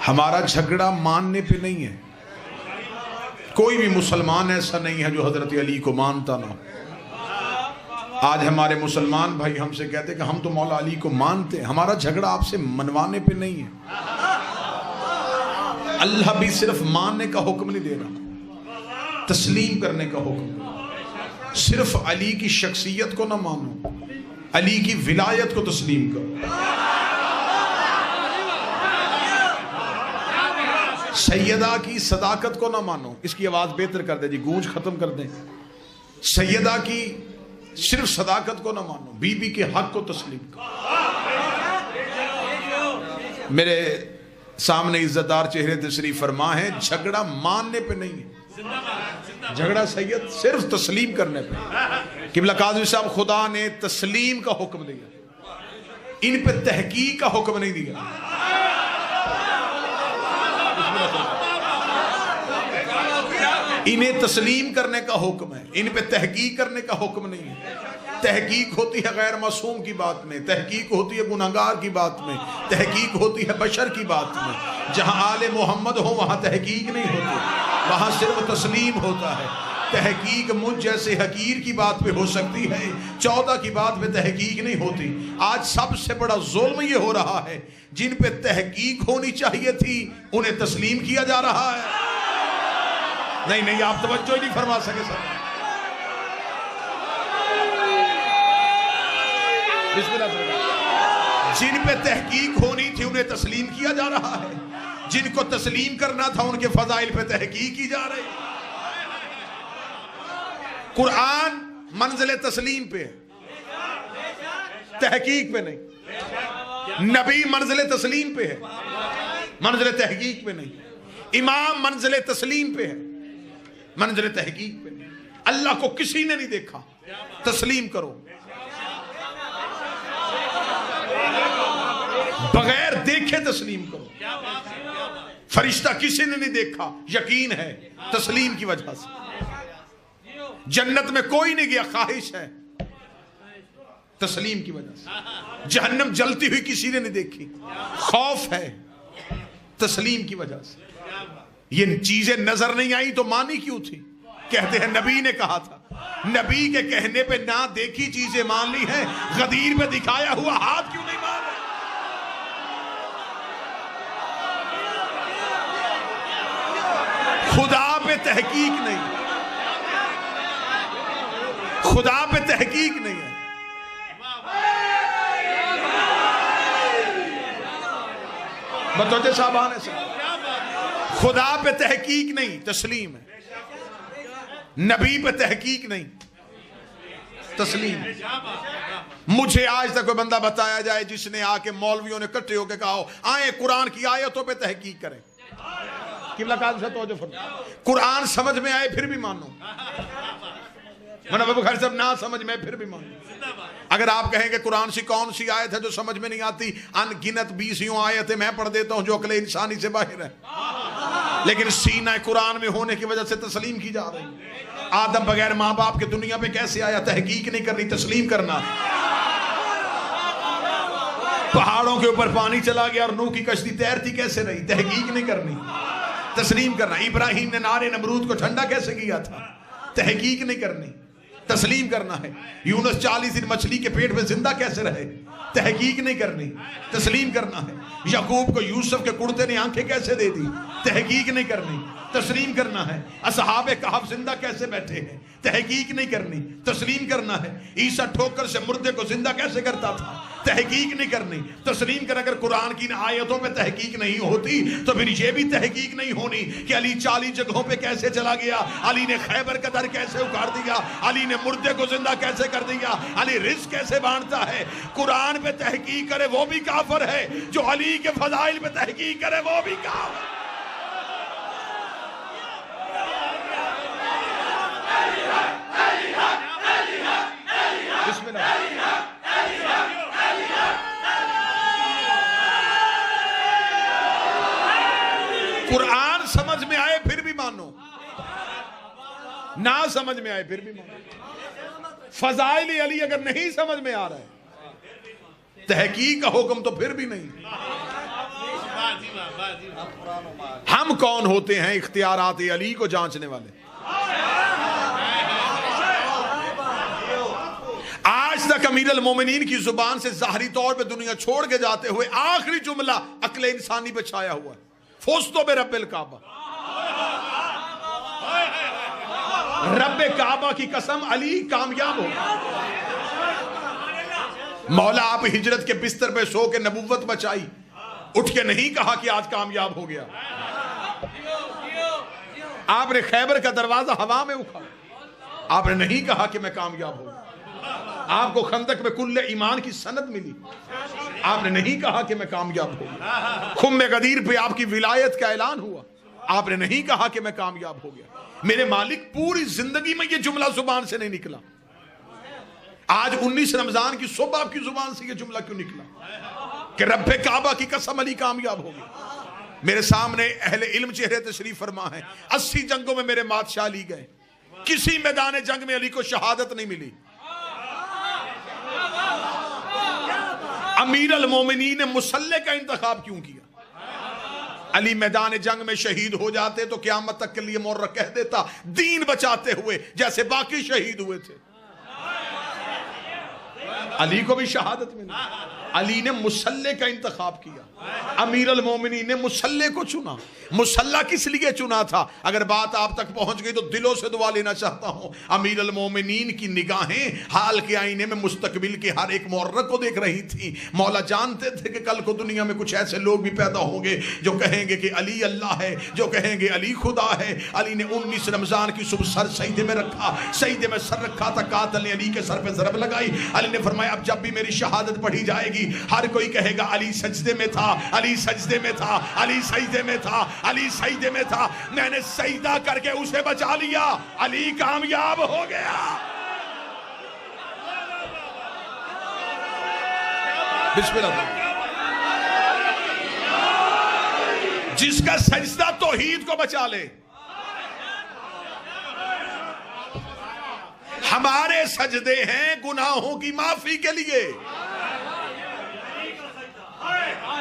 ہمارا جھگڑا ماننے پہ نہیں ہے. کوئی بھی مسلمان ایسا نہیں ہے جو حضرت علی کو مانتا نہ ہو. آج ہمارے مسلمان بھائی ہم سے کہتے ہیں کہ ہم تو مولا علی کو مانتے ہیں. ہمارا جھگڑا آپ سے منوانے پہ نہیں ہے. اللہ بھی صرف ماننے کا حکم نہیں دے رہا، تسلیم کرنے کا حکم. صرف علی کی شخصیت کو نہ مانو، علی کی ولایت کو تسلیم کرو. سیدہ کی صداقت کو نہ مانو. اس کی آواز بہتر کر دیں جی، گونج ختم کر دیں. سیدہ کی صرف صداقت کو نہ مانو، بی بی کے حق کو تسلیم کرو. میرے سامنے عزت دار چہرے تشریف فرما ہے. جھگڑا ماننے پہ نہیں ہے، جھگڑا سید صرف تسلیم کرنے پہ. قبلہ قاضی صاحب، خدا نے تسلیم کا حکم دیا، ان پہ تحقیق کا حکم نہیں دیا. انہیں تسلیم کرنے کا حکم ہے، ان پہ تحقیق کرنے کا حکم نہیں ہے. تحقیق ہوتی ہے غیر معصوم کی بات میں، تحقیق ہوتی ہے گناہگار کی بات میں، تحقیق ہوتی ہے بشر کی بات میں. جہاں آل محمد ہو وہاں تحقیق نہیں ہوتی، وہاں صرف تسلیم ہوتا ہے. تحقیق مجھ جیسے حقیر کی بات پہ ہو سکتی ہے، 14 کی بات پہ تحقیق نہیں ہوتی. آج سب سے بڑا ظلم یہ ہو رہا ہے، جن پہ تحقیق ہونی چاہیے تھی انہیں تسلیم کیا جا رہا ہے. نہیں آپ توجہ ہی نہیں فرما سکے سر. بسم اللہ. جن پہ تحقیق ہونی تھی انہیں تسلیم کیا جا رہا ہے، جن کو تسلیم کرنا تھا ان کے فضائل پہ تحقیق کی جا رہی. قرآن منزل تسلیم پہ ہے، تحقیق پہ نہیں. نبی منزل تسلیم پہ ہے، منزل تحقیق پہ نہیں. امام منزل تسلیم پہ ہے، منزل تحقیق پہ نہیں. اللہ کو کسی نے نہیں دیکھا، تسلیم کرو. بغیر دیکھے تسلیم کرو. فرشتہ کسی نے نہیں دیکھا، یقین ہے تسلیم کی وجہ سے. جنت میں کوئی نہیں گیا، خواہش ہے تسلیم کی وجہ سے. جہنم جلتی ہوئی کسی نے نہیں دیکھی، خوف ہے تسلیم کی وجہ سے. یہ چیزیں نظر نہیں آئی تو مانی کیوں تھی؟ کہتے ہیں نبی نے کہا تھا. نبی کے کہنے پہ نہ دیکھی چیزیں مان لی ہیں، غدیر پہ دکھایا ہوا ہاتھ کیوں نہیں مان رہے؟ خدا پہ تحقیق نہیں، خدا پہ تحقیق نہیں ہے. بتوجہ صاحب آنے سے، خدا پہ تحقیق نہیں، تسلیم ہے. نبی پہ تحقیق نہیں، تسلیم. مجھے آج تک کوئی بندہ بتایا جائے جس نے آ کے مولویوں نے کٹھے ہو کے کہا ہو آئیں قرآن کی آیتوں پہ تحقیق کریں. قبلہ قاضی سے توجہ فرمائیں. قرآن سمجھ میں آئے پھر بھی مانو، ابو بکر صاحب نہ سمجھ میں پھر بھی مانو. اگر آپ کہیں کہ قرآن سی کون سی آیت ہے جو سمجھ میں نہیں آتی، ان گنت 20 آیتیں میں پڑھ دیتا ہوں جو عقل انسانی سے باہر ہے، لیکن سینہ قرآن میں ہونے کی وجہ سے تسلیم کی جا رہی. آدم بغیر ماں باپ کے دنیا پہ کیسے آیا؟ تحقیق نہیں کرنی، تسلیم کرنا. پہاڑوں کے اوپر پانی چلا گیا اور نوح کی کشتی تیرتی کیسے رہی؟ تحقیق نہیں کرنی، تسلیم کرنا. ابراہیم نے نارے نمرود کو ٹھنڈا کیسے کیا تھا؟ تحقیق نہیں کرنی، تسلیم کرنا ہے. یونس 40 دن مچھلی کے پیٹ میں زندہ کیسے رہے؟ تحقیق نہیں کرنی، تسلیم کرنا ہے. یعقوب کو یوسف کے کرتے نے آنکھیں کیسے دے دی؟ تحقیق نہیں کرنی، تسلیم کرنا ہے. اصحاب کہف زندہ کیسے بیٹھے ہیں؟ تحقیق نہیں کرنی، تسلیم کرنا ہے. عیسیٰ ٹھوکر سے مردے کو زندہ کیسے کرتا تھا؟ تحقیق نہیں کرنی، تسلیم کر. اگر قرآن کی ان آیتوں پہ تحقیق نہیں ہوتی تو پھر یہ بھی تحقیق نہیں ہونی کہ علی 40 جگہوں پہ کیسے چلا گیا، علی نے خیبر کا در کیسے اکھاڑ دیا، علی نے مردے کو زندہ کیسے کر دیا، علی رزق کیسے بانٹتا ہے. قرآن پہ تحقیق کرے وہ بھی کافر ہے، جو علی کے فضائل پہ تحقیق کرے وہ بھی کافر ہے. بسم اللہ. قرآن سمجھ میں آئے پھر بھی مانو، نہ سمجھ میں آئے پھر بھی مانو. فضائل علی اگر نہیں سمجھ میں آ رہا ہے، تحقیق کا حکم تو پھر بھی نہیں. ہم کون ہوتے ہیں اختیارات علی کو جانچنے والے؟ آج تک امیر المومنین کی زبان سے ظاہری طور پہ دنیا چھوڑ کے جاتے ہوئے آخری جملہ عقل انسانی پہ چھایا ہوا ہے، فزتو برب الکعبہ، رب کعبہ کی قسم علی کامیاب ہو۔ مولا آپ ہجرت کے بستر پہ سو کے نبوت بچائی، اٹھ کے نہیں کہا کہ آج کامیاب ہو گیا۔ آپ نے خیبر کا دروازہ ہوا میں اٹھا، آپ نے نہیں کہا کہ میں کامیاب ہوں۔ آپ کو خندق میں کل ایمان کی سند ملی، آپ نے نہیں کہا کہ میں کامیاب ہوں۔ خم غدیر پہ آپ کی ولایت کا اعلان ہوا، آپ نے نہیں کہا کہ میں کامیاب ہو گیا۔ میرے مالک پوری زندگی میں یہ جملہ زبان سے نہیں نکلا، آج 19 رمضان کی صبح آپ کی زبان سے یہ جملہ کیوں نکلا کہ رب کعبہ کی قسم علی کامیاب ہو گیا؟ میرے سامنے اہل علم چہرے تشریف فرما ہے، 80 جنگوں میں میرے بادشاہ علی گئے، کسی میدان جنگ میں علی کو شہادت نہیں ملی۔ امیر المومنین نے مسلح کا انتخاب کیوں کیا؟ علی میدان جنگ میں شہید ہو جاتے تو قیامت تک کے لیے مورخ کہہ دیتا دین بچاتے ہوئے جیسے باقی شہید ہوئے تھے۔ علی کو بھی شہادت ملی، علی نے مسلح کا انتخاب کیا، امیر المومنین نے مسلح کو چنا۔ مسلح کس لیے چنا تھا؟ اگر بات آپ تک پہنچ گئی تو دلوں سے دعا لینا چاہتا ہوں۔ امیر المومنین کی نگاہیں حال کے آئینے میں مستقبل کے ہر ایک مورخ کو دیکھ رہی تھی۔ مولا جانتے تھے کہ کل کو دنیا میں کچھ ایسے لوگ بھی پیدا ہوں گے جو کہیں گے کہ علی اللہ ہے، جو کہیں گے علی خدا ہے۔ علی نے 19 رمضان کی صبح سر سجدے میں رکھا، سجدے میں سر رکھا تھا، قاتل نے علی کے سر پہ ضرب لگائی۔ علی نے فرمایا اب جب بھی میری شہادت پڑھی جائے گی ہر کوئی کہے گا علی سجدے میں تھا، علی سجدے میں تھا، علی سجدے میں تھا، علی سجدے میں تھا۔ میں نے سجدہ کر کے اسے بچا لیا، علی کامیاب ہو گیا۔ بسم اللہ۔ جس کا سجدہ توحید کو بچا لے۔ ہمارے سجدے ہیں گناہوں کی معافی کے لیے،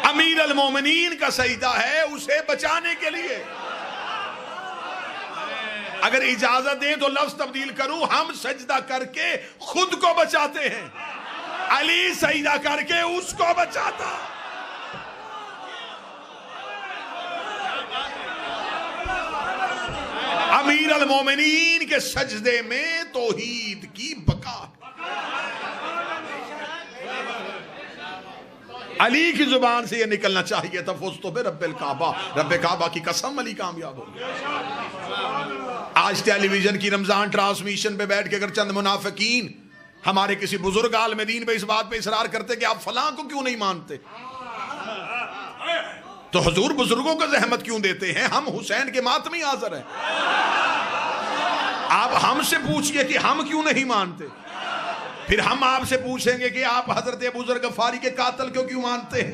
امیر المومنین کا سجدہ ہے اسے بچانے کے لیے۔ اگر اجازت دیں تو لفظ تبدیل کروں، ہم سجدہ کر کے خود کو بچاتے ہیں، علی سجدہ کر کے اس کو بچاتا۔ امیر المومنین کے سجدے میں توحید کی بقا۔ علی کی زبان سے یہ نکلنا چاہیے تھا فزتو برب الکعبہ، رب کعبہ کی قسم علی کامیاب ہو گیا۔ آج ٹیلی ویژن کی رمضان ٹرانسمیشن پہ بیٹھ کے اگر چند منافقین ہمارے کسی بزرگ عالم دین پہ اس بات پہ اصرار کرتے کہ آپ فلاں کو کیوں نہیں مانتے تو حضور بزرگوں کو زحمت کیوں دیتے ہیں؟ ہم حسین کے ماتمی حاضر ہیں، آپ ہم سے پوچھئے کہ ہم کیوں نہیں مانتے، پھر ہم آپ سے پوچھیں گے کہ آپ حضرت ابو ذر غفاری کے قاتل کو کیوں مانتے ہیں؟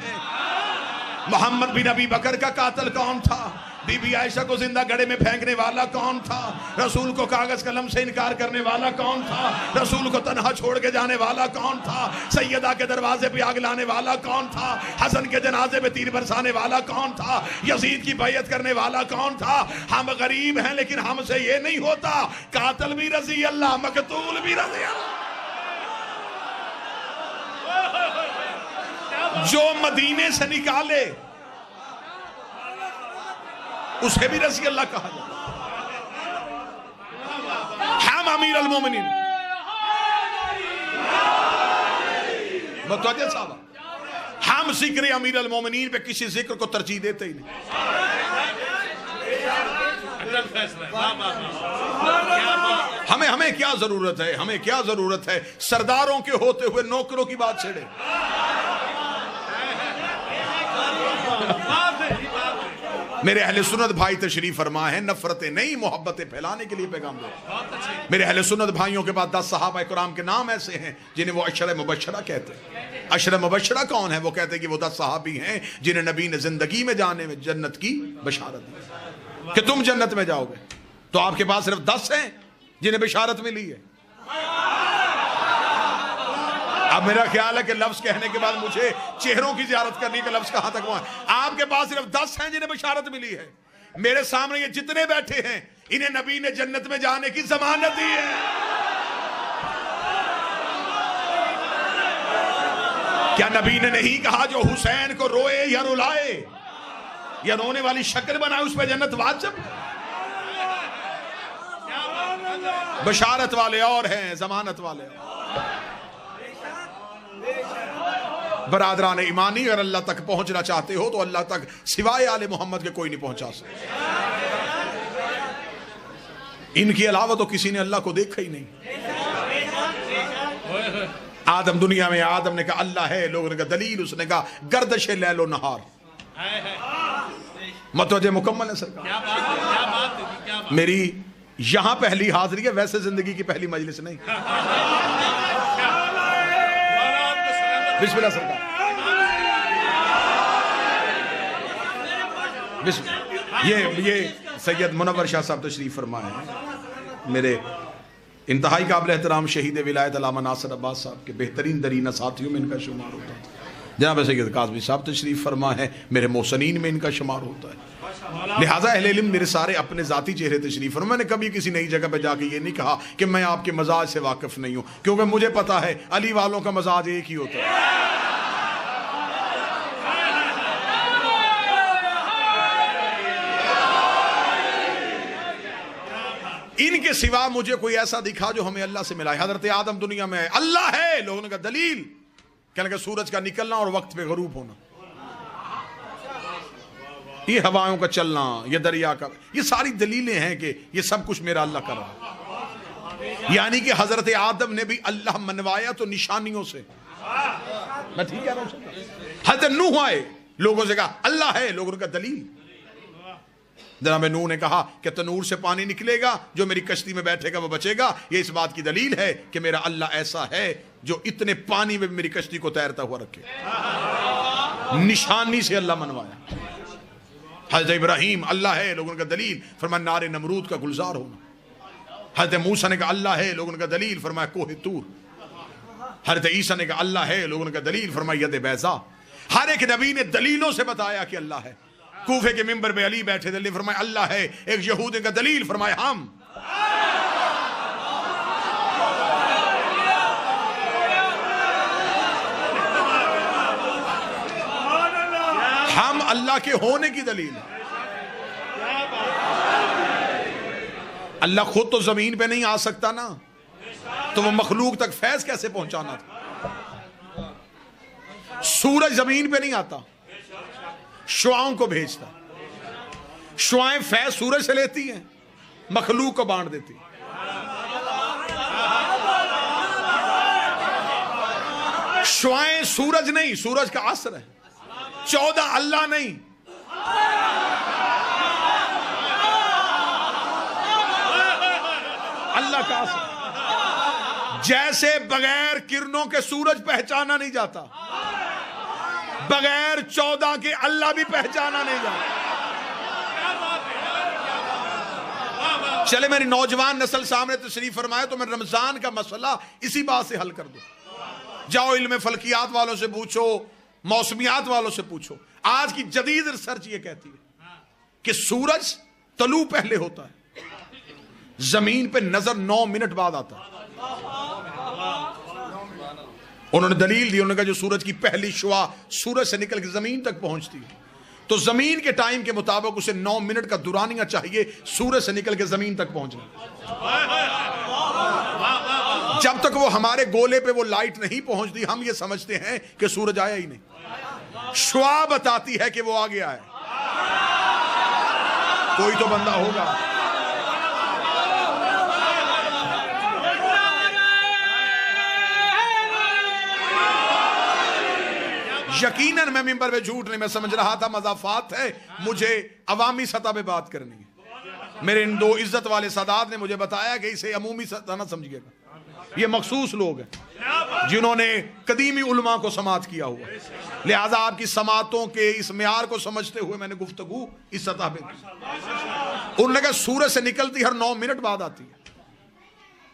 محمد بن ابی بکر کا قاتل کون تھا؟ بی بی عائشہ کو زندہ گڑھے میں پھینکنے والا کون تھا؟ رسول کو کاغذ قلم سے انکار کرنے والا کون تھا؟ رسول کو تنہا چھوڑ کے جانے والا کون تھا؟ سیدہ کے دروازے پہ آگ لانے والا کون تھا؟ حسن کے جنازے پہ تیر برسانے والا کون تھا؟ یزید کی بیعت کرنے والا کون تھا؟ ہم غریب ہیں لیکن ہم سے یہ نہیں ہوتا، قاتل بھی رضی اللہ، مقتول بھی رضی اللہ۔ جو مدینے سے نکالے اسے بھی رضی اللہ کہا جائے۔ ہم امیر المومنین متوجہ صاحبہ، ہم ذکر امیر المومنین پہ کسی ذکر کو ترجیح دیتے ہی نہیں۔ ہمیں کیا ضرورت ہے، ہمیں کیا ضرورت ہے سرداروں کے ہوتے ہوئے نوکروں کی بات چھیڑے۔ میرے اہل سنت بھائی تشریف فرما ہے، نفرتیں نہیں محبتیں پھیلانے کے لیے پیغام دے۔ میرے اہل سنت بھائیوں کے بعد 10 صحابہ کرام کے نام ایسے ہیں جنہیں وہ عشرہ مبشرہ کہتے ہیں۔ عشرہ مبشرہ کون ہے؟ وہ کہتے ہیں کہ وہ 10 صحابی ہیں جنہیں نبی نے زندگی میں جانے میں جنت کی بشارت دی کہ تم جنت میں جاؤ گے، تو آپ کے پاس صرف 10 ہیں جنہیں بشارت ملی ہے۔ اب میرا خیال ہے کہ لفظ کہنے کے بعد مجھے چہروں کی زیارت کرنی کہ لفظ کہاں تک وہاں. آپ کے پاس صرف 10 ہیں جنہیں بشارت ملی ہے. میرے سامنے یہ جتنے بیٹھے ہیں انہیں نبی نے جنت میں جانے کی ضمانت دی ہے. کیا نبی نے نہیں کہا جو حسین کو روئے یا رلائے یا رونے والی شکل بنائے اس پہ جنت واجب؟ بشارت والے اور ہیں، ضمانت والے اور. برادران ایمانی، اگر اللہ تک پہنچنا چاہتے ہو تو اللہ تک سوائے آل محمد کے کوئی نہیں پہنچا سکتا. ان کے علاوہ تو کسی نے اللہ کو دیکھا ہی نہیں. آدم، دنیا میں آدم نے کہا اللہ ہے، لوگوں نے کہا دلیل، اس نے کہا گردش لیل و نہار. متوجہ مکمل ہے سرکار؟ میری یہاں پہلی حاضری ہے، ویسے زندگی کی پہلی مجلس نہیں. بسم اللہ سرکار. یہ سید منور شاہ صاحب تشریف فرمائے ہیں، میرے انتہائی قابل احترام شہید ولایت علامہ ناصر عباس صاحب کے بہترین ترین ساتھیوں میں ان کا شمار ہوتا ہے. جناب سید قاسمی صاحب تشریف فرما ہے، میرے محسنین میں ان کا شمار ہوتا ہے. لہٰذا اہل علم میرے سارے اپنے ذاتی چہرے تشریف فرما. میں نے کبھی کسی نئی جگہ پہ جا کے یہ نہیں کہا کہ میں آپ کے مزاج سے واقف نہیں ہوں، کیونکہ مجھے پتا ہے علی والوں کا مزاج ایک ہی ہوتا ہے. ان کے سوا مجھے کوئی ایسا دکھا جو ہمیں اللہ سے ملا ہے. حضرت آدم دنیا میں ہے، اللہ ہے، لوگوں نے کہا دلیل، کہنے کہ سورج کا نکلنا اور وقت پہ غروب ہونا، یہ ہوائوں کا چلنا، یہ دریا کا، یہ ساری دلیلیں ہیں کہ یہ سب کچھ میرا اللہ کر رہا ہے. یعنی کہ حضرت آدم نے بھی اللہ منوایا تو نشانیوں سے. میں ٹھیک کہہ رہا ہوں؟ حضرت نوح آئے، لوگوں سے کہا اللہ ہے، لوگوں نے کہا دلیل. جناب نوح نے کہا کہ تنور سے پانی نکلے گا، جو میری کشتی میں بیٹھے گا وہ بچے گا. یہ اس بات کی دلیل ہے کہ میرا اللہ ایسا ہے جو اتنے پانی میں میری کشتی کو تیرتا ہوا رکھے. نشانی سے اللہ منوایا. حضرت ابراہیم اللہ ہے، لوگوں نے کہا دلیل، فرمایا نار نمرود کا گلزار ہونا. حضرت موسیٰ نے کہا اللہ ہے، لوگوں نے کہا دلیل، فرمایا کوہ طور. حضرت عیسیٰ نے کہا اللہ ہے، لوگوں نے کہا دلیل، فرمایا ید بیضا. ہر ایک نبی نے دلیلوں سے بتایا کہ اللہ ہے. کوفے کے ممبر پہ علی بیٹھے دلیل، فرمایا اللہ ہے. ایک یہودی کا دلیل، فرمایا ہم اللہ کے ہونے کی دلیل ہے. اللہ خود تو زمین پہ نہیں آ سکتا نا، تو وہ مخلوق تک فیض کیسے پہنچانا تھا؟ سورج زمین پہ نہیں آتا، شعاؤں کو بھیجتا. شعائیں فیض سورج سے لیتی ہیں، مخلوق کو بانٹ دیتی. شعائیں سورج نہیں، سورج کا عصر ہے. 14 اللہ نہیں، اللہ کا عصر. جیسے بغیر کرنوں کے سورج پہچانا نہیں جاتا، بغیر 14 کے اللہ بھی پہچانا نہیں جاتا. چلے میری نوجوان نسل سامنے تشریف فرمائے تو میں رمضان کا مسئلہ اسی بات سے حل کر دوں. جاؤ علم فلکیات والوں سے پوچھو، موسمیات والوں سے پوچھو. آج کی جدید ریسرچ یہ کہتی ہے کہ سورج طلوع پہلے ہوتا ہے، زمین پہ نظر 9 منٹ بعد آتا ہے. انہوں نے دلیل دی، انہوں نے کہا جو سورج کی پہلی شعاع سورج سے نکل کے زمین تک پہنچتی ہے تو زمین کے ٹائم کے مطابق اسے 9 منٹ کا دورانیہ چاہیے سورج سے نکل کے زمین تک پہنچنا. جب تک وہ ہمارے گولے پہ وہ لائٹ نہیں پہنچتی ہم یہ سمجھتے ہیں کہ سورج آیا ہی نہیں. شعاع بتاتی ہے کہ وہ آ گیا ہے. کوئی تو بندہ ہوگا. یقیناً میں ممبر پہ جھوٹ نہیں، میں سمجھ رہا تھا مضافات ہے، مجھے عوامی سطح پہ بات کرنی ہے. میرے ان 2 عزت والے سادات نے مجھے بتایا کہ اسے عمومی سطح نہ سمجھیے گا. یہ مخصوص لوگ ہیں جنہوں نے قدیمی علماء کو سماعت کیا ہوا، لہذا آپ کی سماعتوں کے اس معیار کو سمجھتے ہوئے میں نے گفتگو اس سطح پہ کی. انہوں نے کہا سورج سے نکلتی ہر 9 منٹ بعد آتی ہے.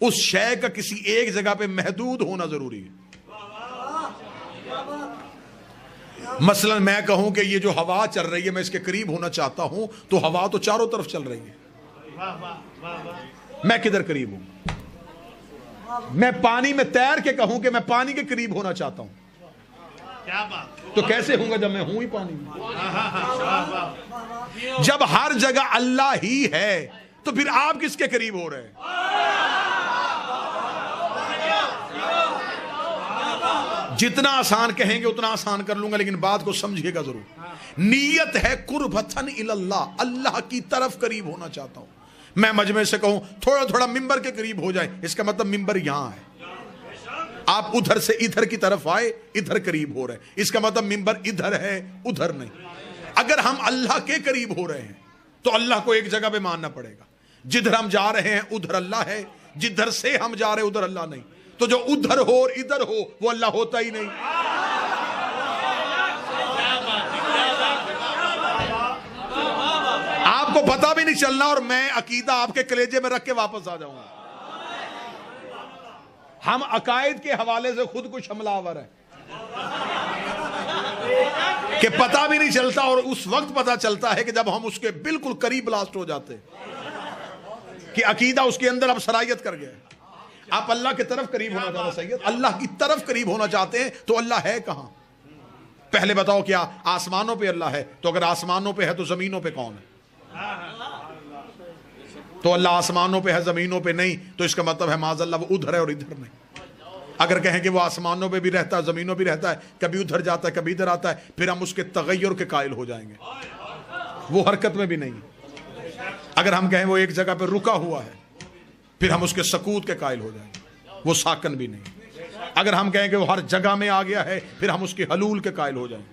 اس شے کا کسی ایک جگہ پہ محدود ہونا ضروری ہے. مثلا میں کہوں کہ یہ جو ہوا چل رہی ہے میں اس کے قریب ہونا چاہتا ہوں تو ہوا تو چاروں طرف چل رہی ہے, میں کدھر قریب ہوں؟ میں پانی میں تیر کے کہوں کہ میں پانی کے قریب ہونا چاہتا ہوں تو کیسے ہوں گا جب میں ہوں ہی پانی میں؟ جب ہر جگہ اللہ ہی ہے تو پھر آپ کس کے قریب ہو رہے ہیں؟ جتنا آسان کہیں گے اتنا آسان کر لوں گا, لیکن بات کو سمجھیے گا ضرور. نیت ہے قربتن اللہ, اللہ کی طرف قریب ہونا چاہتا ہوں. میں مجمع سے کہوں تھوڑا تھوڑا ممبر کے قریب ہو جائے, اس کا مطلب ممبر یہاں ہے. آپ ادھر سے ادھر کی طرف آئے, ادھر قریب ہو رہے ہیں, اس کا مطلب ممبر ادھر ہے ادھر نہیں. اگر ہم اللہ کے قریب ہو رہے ہیں تو اللہ کو ایک جگہ پہ ماننا پڑے گا. جدھر ہم جا رہے ہیں ادھر اللہ ہے, جدھر سے ہم جا رہے ہیں ادھر اللہ نہیں. تو جو ادھر ہو اور ادھر ہو وہ اللہ ہوتا ہی نہیں. آپ کو پتہ بھی نہیں چلنا اور میں عقیدہ آپ کے کلیجے میں رکھ کے واپس آ جاؤں گا. ہم عقائد کے حوالے سے خود کچھ حملہ آور ہیں کہ پتہ بھی نہیں چلتا, اور اس وقت پتہ چلتا ہے کہ جب ہم اس کے بالکل قریب بلاسٹ ہو جاتے کہ عقیدہ اس کے اندر اب سرایت کر گیا. آپ اللہ کی طرف قریب ہونا چاہتے ہیں سید, اللہ کی طرف قریب ہونا چاہتے ہیں تو اللہ ہے کہاں؟ پہلے بتاؤ کیا آسمانوں پہ اللہ ہے؟ تو اگر آسمانوں پہ ہے تو زمینوں پہ کون ہے؟ تو اللہ آسمانوں پہ ہے زمینوں پہ نہیں, تو اس کا مطلب ہے معاذ اللہ وہ ادھر ہے اور ادھر نہیں. اگر کہیں کہ وہ آسمانوں پہ بھی رہتا ہے زمینوں پہ رہتا ہے, کبھی ادھر جاتا ہے کبھی ادھر آتا ہے, پھر ہم اس کے تغیر کے قائل ہو جائیں گے. وہ حرکت میں بھی نہیں. اگر ہم کہیں وہ ایک جگہ پہ رکا ہوا ہے پھر ہم اس کے سکوت کے قائل ہو جائیں گے, وہ ساکن بھی نہیں. اگر ہم کہیں کہ وہ ہر جگہ میں آ گیا ہے پھر ہم اس کے حلول کے قائل ہو جائیں گے.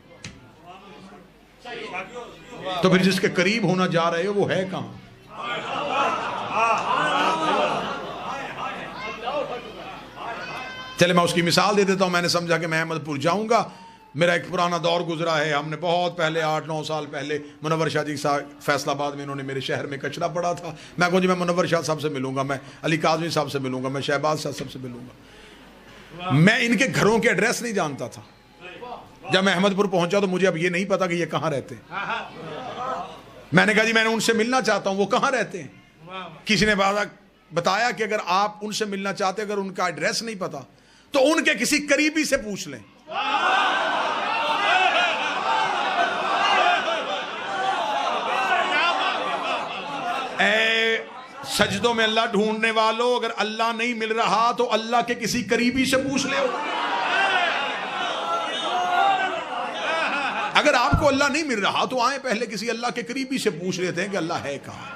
تو پھر جس کے قریب ہونا جا رہے ہو وہ ہے کہاں؟ چلے میں اس کی مثال دے دیتا ہوں. میں نے سمجھا کہ میں احمد پور جاؤں گا. میرا ایک پرانا دور گزرا ہے, ہم نے بہت پہلے 8-9 سال پہلے منور شاہ جی صاحب فیصل آباد میں, انہوں نے میرے شہر میں کچرا پڑا تھا. میں کہوں جی میں منور شاہ صاحب سے ملوں گا, میں علی کاظمی صاحب سے ملوں گا, میں شہباز صاحب سے ملوں گا. میں ان کے گھروں کے ایڈریس نہیں جانتا تھا. جب میں احمد پور پہنچا تو مجھے اب یہ نہیں پتا کہ یہ کہاں رہتے ہیں. میں نے کہا جی میں نے ان سے ملنا چاہتا ہوں, وہ کہاں رہتے ہیں؟ کسی نے بتایا کہ اگر آپ ان سے ملنا چاہتے اگر ان کا ایڈریس نہیں پتا تو ان کے کسی قریبی سے پوچھ لیں. اے سجدوں میں اللہ ڈھونڈنے والوں, اگر اللہ نہیں مل رہا تو اللہ کے کسی قریبی سے پوچھ لے. اگر آپ کو اللہ نہیں مل رہا تو آئیں پہلے کسی اللہ کے قریبی سے پوچھ لیتے ہیں کہ اللہ ہے کہاں.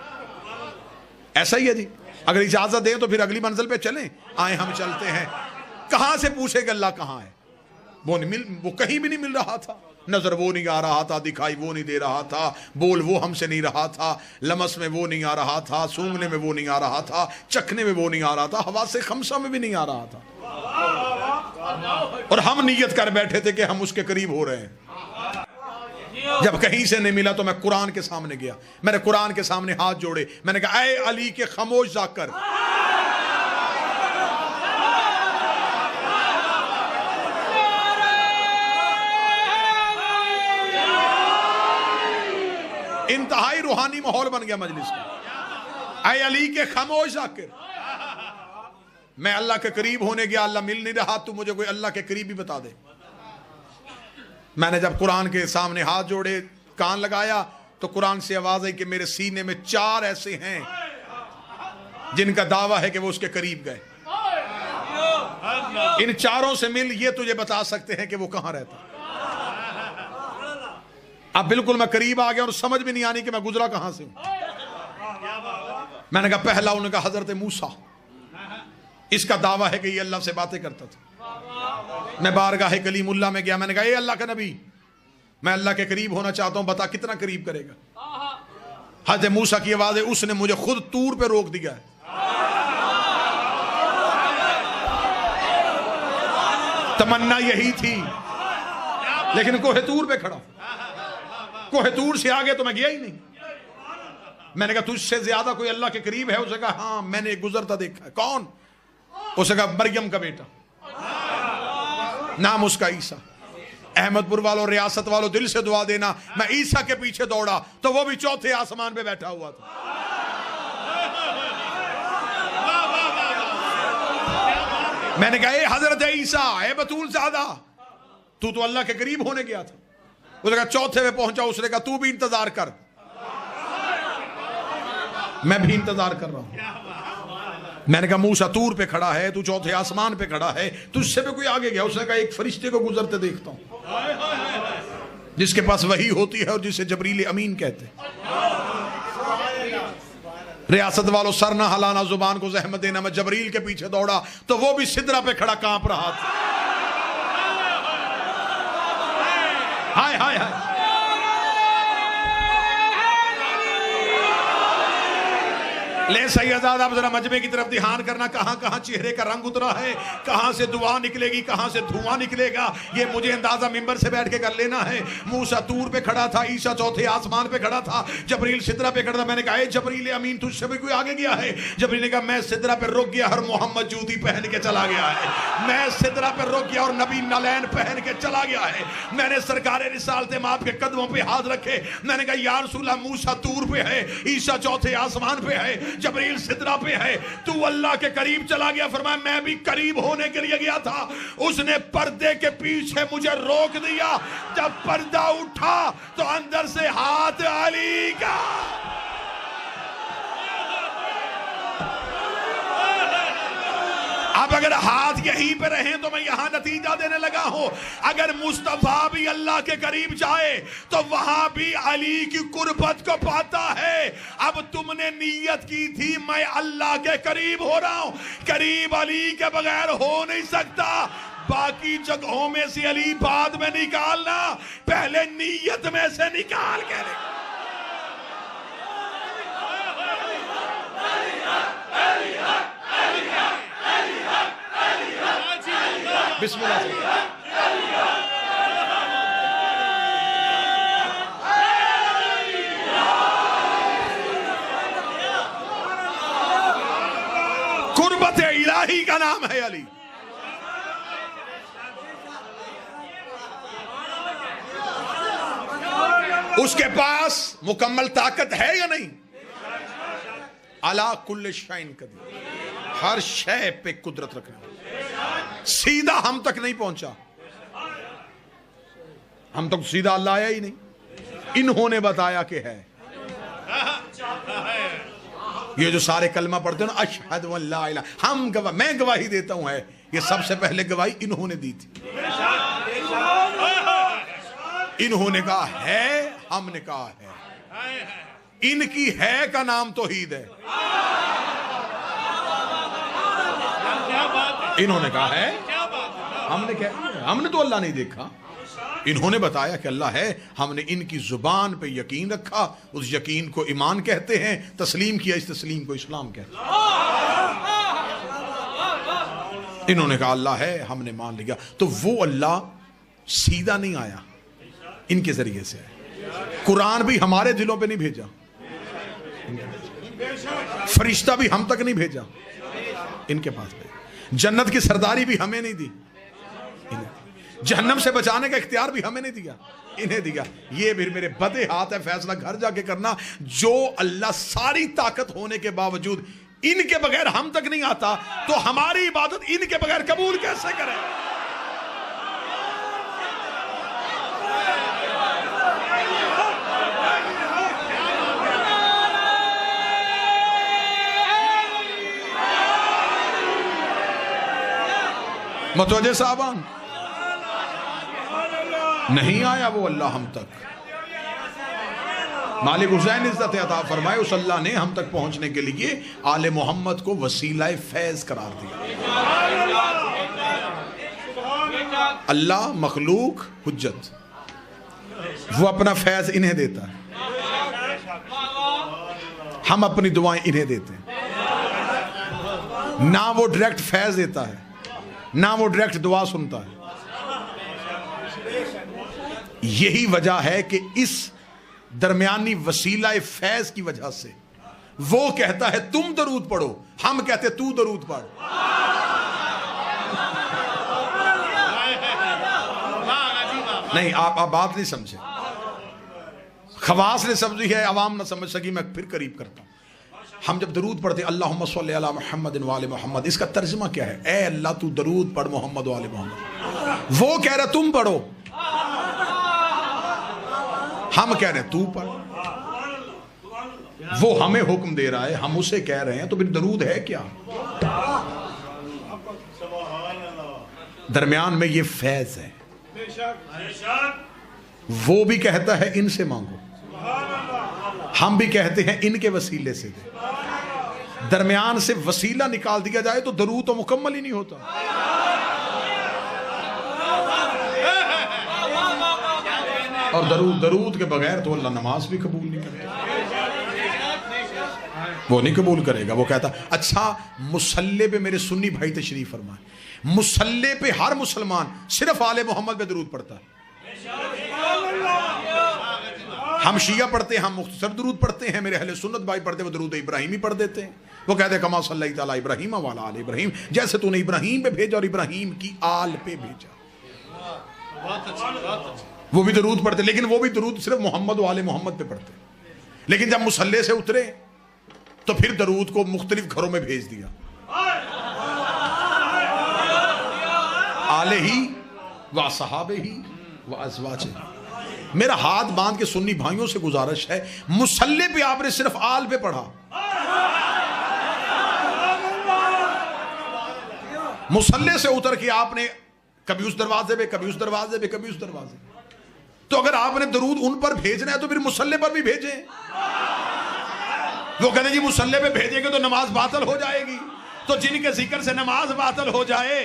ایسا ہی ہے جی. اگر اجازت دیں تو پھر اگلی منزل پہ چلیں, آئیں ہم چلتے ہیں. کہاں سے پوچھے کہ اللہ کہاں ہے؟ وہ کہیں بھی نہیں مل رہا تھا. نظر وہ نہیں آ رہا تھا, دکھائی وہ نہیں دے رہا تھا, بول وہ ہم سے نہیں رہا تھا, لمس میں وہ نہیں آ رہا تھا, سونگنے میں وہ نہیں آ رہا تھا, چکھنے میں وہ نہیں آ رہا تھا, حواس خمسہ میں بھی نہیں آ رہا تھا. اور ہم نیت کر بیٹھے تھے کہ ہم اس کے قریب ہو رہے ہیں. جب کہیں سے نہیں ملا تو میں قرآن کے سامنے گیا. میں نے قرآن کے سامنے ہاتھ جوڑے, میں نے کہا اے علی کے خاموش ذاکر, انتہائی روحانی ماحول بن گیا مجلس کا. اے علی کے خاموش ذاکر, میں اللہ کے قریب ہونے گیا, اللہ مل نہیں رہا, تو مجھے کوئی اللہ کے قریب بھی بتا دے. میں نے جب قرآن کے سامنے ہاتھ جوڑے, کان لگایا, تو قرآن سے آواز آئی کہ میرے سینے میں 4 ایسے ہیں جن کا دعویٰ ہے کہ وہ اس کے قریب گئے. ان 4 سے مل, یہ تجھے بتا سکتے ہیں کہ وہ کہاں رہتا. اب بالکل میں قریب آ گیا اور سمجھ بھی نہیں آنی کہ میں گزرا کہاں سے ہوں. میں نے کہا پہلا انہوں نے کہا حضرت موسیٰ, اس کا دعویٰ ہے کہ یہ اللہ سے باتیں کرتا تھا. میں بارگاہ کلیم اللہ میں گیا, میں نے کہا اے اللہ کا نبی, میں اللہ کے قریب ہونا چاہتا ہوں, بتا کتنا قریب کرے گا. حضرت موسیٰ کی آواز ہے, اس نے مجھے خود طور پہ روک دیا ہے. تمنا یہی تھی, لیکن کوہ طور پہ کھڑا. کوہ طور سے آگے تو میں گیا ہی نہیں. میں نے کہا تجھ سے زیادہ کوئی اللہ کے قریب ہے؟ اسے کہا ہاں میں نے ایک گزرتا دیکھا ہے. کون؟ اسے کہا مریم کا بیٹا، نام اس کا عیسیٰ۔ احمد پور والوں، ریاست والوں، دل سے دعا دینا، میں عیسیٰ کے پیچھے دوڑا تو وہ بھی چوتھے آسمان پہ بیٹھا ہوا تھا۔ میں نے کہا اے حضرت عیسیٰ، اے بطول زادہ، تو اللہ کے قریب ہونے گیا تھا۔ اس نے کہا چوتھے پہ پہنچا، اس نے کہا تو بھی انتظار کر، میں بھی انتظار کر رہا ہوں۔ میں نے کہا موسیٰ طور پہ کھڑا ہے، تو چوتھے آسمان پہ کھڑا ہے، تجھ سے بھی کوئی آگے گیا؟ اس نے کہا ایک فرشتے کو گزرتے دیکھتا ہوں جس کے پاس وحی ہوتی ہے اور جسے جبریل امین کہتے ہیں۔ ریاست والوں سر نہ ہلانا، زبان کو زحمت دینا، میں جبریل کے پیچھے دوڑا تو وہ بھی سدرہ پہ کھڑا کانپ رہا تھا۔ ہائے ہائے ہائے، لے سیداد، آپ ذرا مجمع کی طرف دھیان کرنا، کہاں کہاں چہرے کا رنگ اترا ہے، کہاں سے دعا نکلے گی، کہاں سے دھواں نکلے گا، یہ مجھے اندازہ ممبر سے بیٹھ کے کر لینا ہے۔ موسیٰ طور پہ کھڑا تھا، عیسیٰ چوتھے آسمان پہ کھڑا تھا، جبریل سدرہ پہ کھڑا تھا۔ میں نے کہا اے جبریل امین، تجھ سے بھی کوئی آگے گیا ہے؟ جبریل نے کہا میں سدرہ پہ رک گیا اور محمد جوتی پہن کے چلا گیا ہے، میں سدرہ پہ رک گیا اور نبی نالین پہن کے چلا گیا ہے۔ میں نے سرکار رسالت مآب کے قدموں پہ ہاتھ رکھے، میں نے کہا یا رسول اللہ، موسیٰ طور پہ ہے، عیسیٰ چوتھے آسمان پہ ہے، جبریل سدرہ پہ ہے، تو اللہ کے قریب چلا گیا۔ فرمایا میں بھی قریب ہونے کے لیے گیا تھا، اس نے پردے کے پیچھے مجھے روک دیا، جب پردہ اٹھا تو اندر سے ہاتھ علی کا۔ اب اگر ہاتھ یہیں پہ رہیں تو میں یہاں نتیجہ دینے لگا ہوں، اگر مصطفیٰ بھی اللہ کے قریب جائے تو وہاں بھی علی کی قربت کو پاتا ہے۔ اب تم نے نیت کی تھی میں اللہ کے قریب ہو رہا ہوں، قریب علی کے بغیر ہو نہیں سکتا۔ باقی جگہوں میں سے علی بعد میں نکالنا، پہلے نیت میں سے نکال کے لے۔ بسم اللہ سے قربت الہی کا نام ہے علی۔ اس کے پاس مکمل طاقت ہے یا نہیں؟ علی کل شیء قدیر، ہر شے پہ قدرت رکھنا۔ سیدھا ہم تک نہیں پہنچا، ہم تک سیدھا اللہ آیا ہی نہیں، انہوں نے بتایا کہ ہے۔ یہ جو سارے کلمہ پڑھتے ہیں نا، اشہد ان لا الہ، ہم گواہ، میں گواہی دیتا ہوں ہے، یہ سب سے پہلے گواہی انہوں نے دی تھی۔ انہوں نے کہا ہے، ہم نے کہا ہے، ان کی ہے کا نام توحید ہے۔ انہوں نے کہا ہے، ہم نے تو اللہ نہیں دیکھا، انہوں نے بتایا کہ اللہ ہے، ہم نے ان کی زبان پہ یقین رکھا، اس یقین کو ایمان کہتے ہیں، تسلیم کیا، اس تسلیم کو اسلام کہتے ہیں۔ انہوں نے کہا اللہ ہے، ہم نے مان لیا۔ تو وہ اللہ سیدھا نہیں آیا، ان کے ذریعے سے قرآن بھی ہمارے دلوں پہ نہیں بھیجا، فرشتہ بھی ہم تک نہیں بھیجا، ان کے پاس بھیجا۔ جنت کی سرداری بھی ہمیں نہیں دی، جہنم سے بچانے کا اختیار بھی ہمیں نہیں دیا، انہیں دیا۔ یہ بھی میرے بدے ہاتھ ہے، فیصلہ گھر جا کے کرنا۔ جو اللہ ساری طاقت ہونے کے باوجود ان کے بغیر ہم تک نہیں آتا تو ہماری عبادت ان کے بغیر قبول کیسے کرے؟ متوجہ صاحبان، نہیں آیا وہ اللہ ہم تک۔ مالک حسین عزت عطا فرمائے، اس اللہ نے ہم تک پہنچنے کے لیے آل محمد کو وسیلہ فیض قرار دیا۔ اللہ مخلوق حجت، وہ اپنا فیض انہیں دیتا ہے، ہم اپنی دعائیں انہیں دیتے ہیں۔ نہ وہ ڈائریکٹ فیض دیتا ہے، نہ وہ ڈائریکٹ دعا سنتا ہے۔ یہی وجہ ہے کہ اس درمیانی وسیلہ فیض کی وجہ سے وہ کہتا ہے تم درود پڑھو، ہم کہتے تو درود پڑھ۔ نہیں آپ بات نہیں سمجھے، خواص نے سمجھی ہے، عوام نہ سمجھ سکی، میں پھر قریب کرتا ہوں۔ ہم جب درود پڑھتے اللہم صلی علی محمد وآل محمد، اس کا ترجمہ کیا ہے؟ اے اللہ تو درود پڑھ محمد وآل محمد۔ وہ کہہ رہا تم پڑھو، ہم کہہ رہے ہیں تو پڑھ۔ وہ ہمیں حکم دے رہا ہے، ہم اسے کہہ رہے ہیں، تو پھر درود ہے کیا؟ درمیان میں یہ فیض ہے۔ وہ بھی کہتا ہے ان سے مانگو، ہم بھی کہتے ہیں ان کے وسیلے سے دے۔ درمیان سے وسیلہ نکال دیا جائے تو درود تو مکمل ہی نہیں ہوتا۔ اور درود کے بغیر تو اللہ نماز بھی قبول نہیں کرتا، وہ نہیں قبول کرے گا۔ وہ کہتا اچھا مصلی پہ میرے سنی بھائی تشریف فرمائیں، مصلی پہ ہر مسلمان صرف آل محمد پہ درود پڑھتا ہے۔ ہم شیعہ پڑھتے ہیں، ہم مختصر درود پڑھتے ہیں، میرے اہل سنت بھائی پڑھتے ہیں وہ درود ابراہیمی پڑھ دیتے ہیں۔ وہ کہتے ہیں کما صلی اللہ تعالی ابراہیم وعلی آل ابراہیم، جیسے تو نے ابراہیم پہ بھیجا اور ابراہیم کی آل پہ بھیجا۔ وہ بھی درود پڑھتے، لیکن وہ بھی درود صرف محمد و آل محمد پہ پڑھتے۔ لیکن جب مصلی سے اترے تو پھر درود کو مختلف گھروں میں بھیج دیا، آلہ ہی و صحابہ ہی و ازواجہ۔ میرا ہاتھ باندھ کے سنی بھائیوں سے گزارش ہے، مصلی پہ آپ نے صرف آل پہ پڑھا، مصلی سے اتر کے آپ نے کبھی اس دروازے پہ، کبھی اس دروازے پہ، کبھی اس دروازے پہ۔ تو اگر آپ نے درود ان پر بھیجنا ہے تو پھر مصلی پر بھی بھیجیں۔ وہ کہتے ہیں جی مصلی پہ بھیجیں گے تو نماز باطل ہو جائے گی، تو جن کے ذکر سے نماز باطل ہو جائے،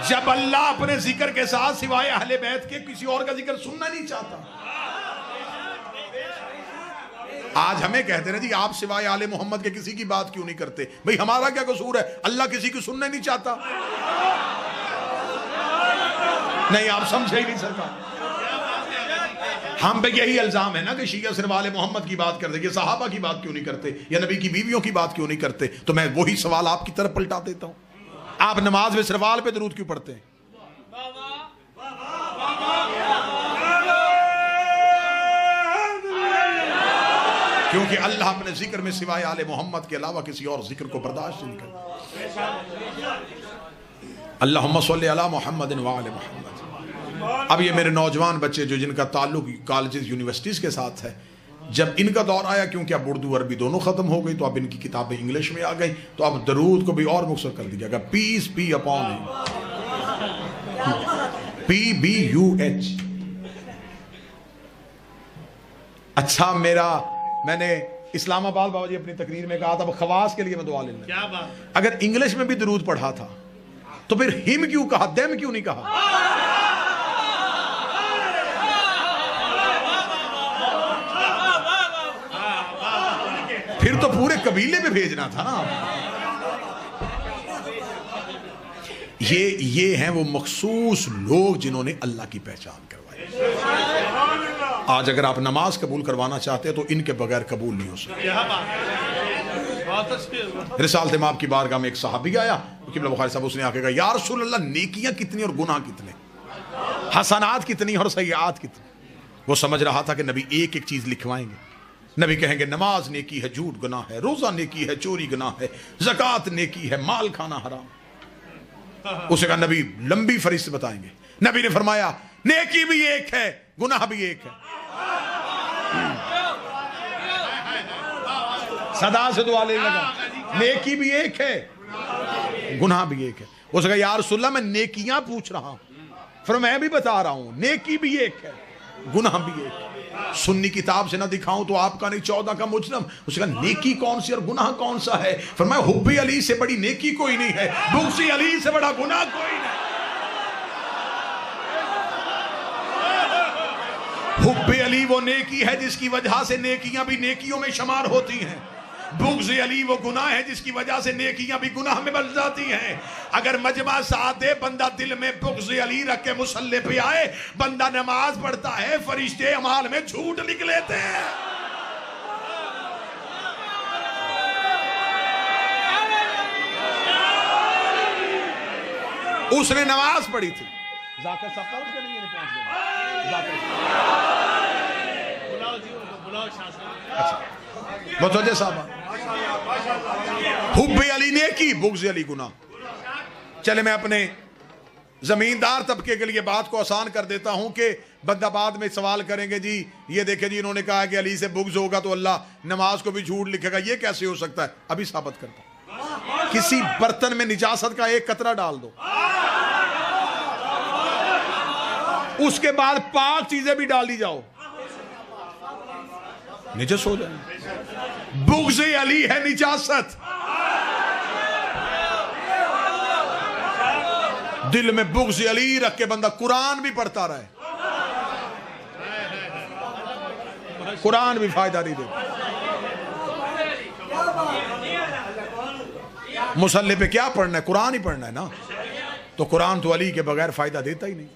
جب اللہ اپنے ذکر کے ساتھ سوائے اہل بیت کے کسی اور کا ذکر سننا نہیں چاہتا۔ آج ہمیں کہتے ہیں جی آپ سوائے آل محمد کے کسی کی بات کیوں نہیں کرتے؟ بھئی ہمارا کیا قصور ہے؟ اللہ کسی کی سننا نہیں چاہتا؟ نہیں آپ سمجھے ہی نہیں سرکار۔ ہم پہ یہی الزام ہے نا کہ شیعہ صرف آل محمد کی بات کرتے، یہ صحابہ کی بات کیوں نہیں کرتے، یا نبی کی بیویوں کی بات کیوں نہیں کرتے؟ تو میں وہی سوال آپ کی طرف پلٹا دیتا ہوں، آپ نماز میں صرف آل پہ درود کیوں پڑھتے ہیں؟ کیونکہ اللہ اپنے ذکر میں سوائے آل محمد کے علاوہ کسی اور ذکر کو برداشت نہیں کرتا۔ اللہم صلی علی محمد وآل محمد۔ اب یہ میرے نوجوان بچے جو جن کا تعلق کالجز یونیورسٹیز کے ساتھ ہے، جب ان کا دور آیا، کیونکہ اب اردو عربی دونوں ختم ہو گئی، تو اب ان کی کتابیں انگلش میں آ گئی، تو اب درود کو بھی اور مختصر کر دیا گیا، peace be upon him, PBUH۔ اچھا میں نے اسلام آباد بابا جی اپنی تقریر میں کہا تھا خواص کے لیے میں دعا لے لوں، اگر انگلش میں بھی درود پڑھا تھا تو پھر ہم کیوں کہا، دیم کیوں نہیں کہا؟ پھر تو پورے قبیلے میں بھیجنا تھا نا۔ یہ ہیں وہ مخصوص لوگ جنہوں نے اللہ کی پہچان کروائی۔ آج اگر آپ نماز قبول کروانا چاہتے ہیں تو ان کے بغیر قبول نہیں ہو سکتی۔ رسالت امام کی بارگاہ میں ایک صحابی آیا، قبلہ بخاری صاحب، اس نے آ کے کہا یا رسول اللہ نیکیاں کتنی اور گناہ کتنے، حسنات کتنی اور سیئات کتنی؟ وہ سمجھ رہا تھا کہ نبی ایک ایک چیز لکھوائیں گے۔ نبی کہیں گے نماز نیکی ہے، جھوٹ گناہ ہے، روزہ نیکی ہے، چوری گناہ ہے، زکوٰۃ نیکی ہے، مال کھانا حرام۔ اسے کہا نبی لمبی فہرست بتائیں گے۔ نبی نے فرمایا نیکی بھی ایک ہے، گناہ بھی ایک ہے۔ صدا سے دعا لے لگا، نیکی بھی ایک ہے، گناہ بھی ایک ہے۔ اسے کہا یا رسول اللہ میں نیکیاں پوچھ رہا ہوں، پھر میں بھی بتا رہا ہوں نیکی بھی ایک ہے، گناہ بھی ایک ہے۔ سنی کتاب سے نہ دکھاؤں تو آپ کا نہیں 14 کا مجرم۔ اس نے کہا نیکی کون سی اور گناہ کون سا ہے؟ فرمایا حب علی سے بڑی نیکی کوئی نہیں ہے، بغض علی سے بڑا گناہ کوئی نہیں۔ حب علی وہ نیکی ہے جس کی وجہ سے نیکیاں بھی نیکیوں میں شمار ہوتی ہیں، بغض علی وہ گناہ ہے جس کی وجہ سے نیکیاں بھی گناہ میں بن جاتی ہیں۔ اگر مجمع ساتھ دے، بندہ دل میں بغض علی رکھ کے مصلی پہ آئے، بندہ نماز پڑھتا ہے، فرشتے اعمال میں جھوٹ لکھ لیتے ہیں۔ اس نے نماز پڑھی تھی. ذاکر صاحب پہنچ گئے نہیں پہنچ گئے؟ اچھا متوجہ صاحب. حب علی نیکی، بغض علی گناہ. چلے میں اپنے زمیندار طبقے کے لیے بات کو آسان کر دیتا ہوں کہ بندہ بعد میں سوال کریں گے جی یہ دیکھیں جی انہوں نے کہا کہ علی سے بغض ہوگا تو اللہ نماز کو بھی جھوٹ لکھے گا، یہ کیسے ہو سکتا ہے؟ ابھی ثابت کرتا ہوں. کسی برتن میں نجاست کا ایک قطرہ ڈال دو، اس کے بعد پاک چیزیں بھی ڈال دی جاؤ، نجس ہو جائیں. بغض علی ہے نجاست. دل میں بغض علی رکھ کے بندہ قرآن بھی پڑھتا رہے، قرآن بھی فائدہ نہیں دے. مصلی پہ کیا پڑھنا ہے؟ قرآن ہی پڑھنا ہے نا. تو قرآن تو علی کے بغیر فائدہ دیتا ہی نہیں.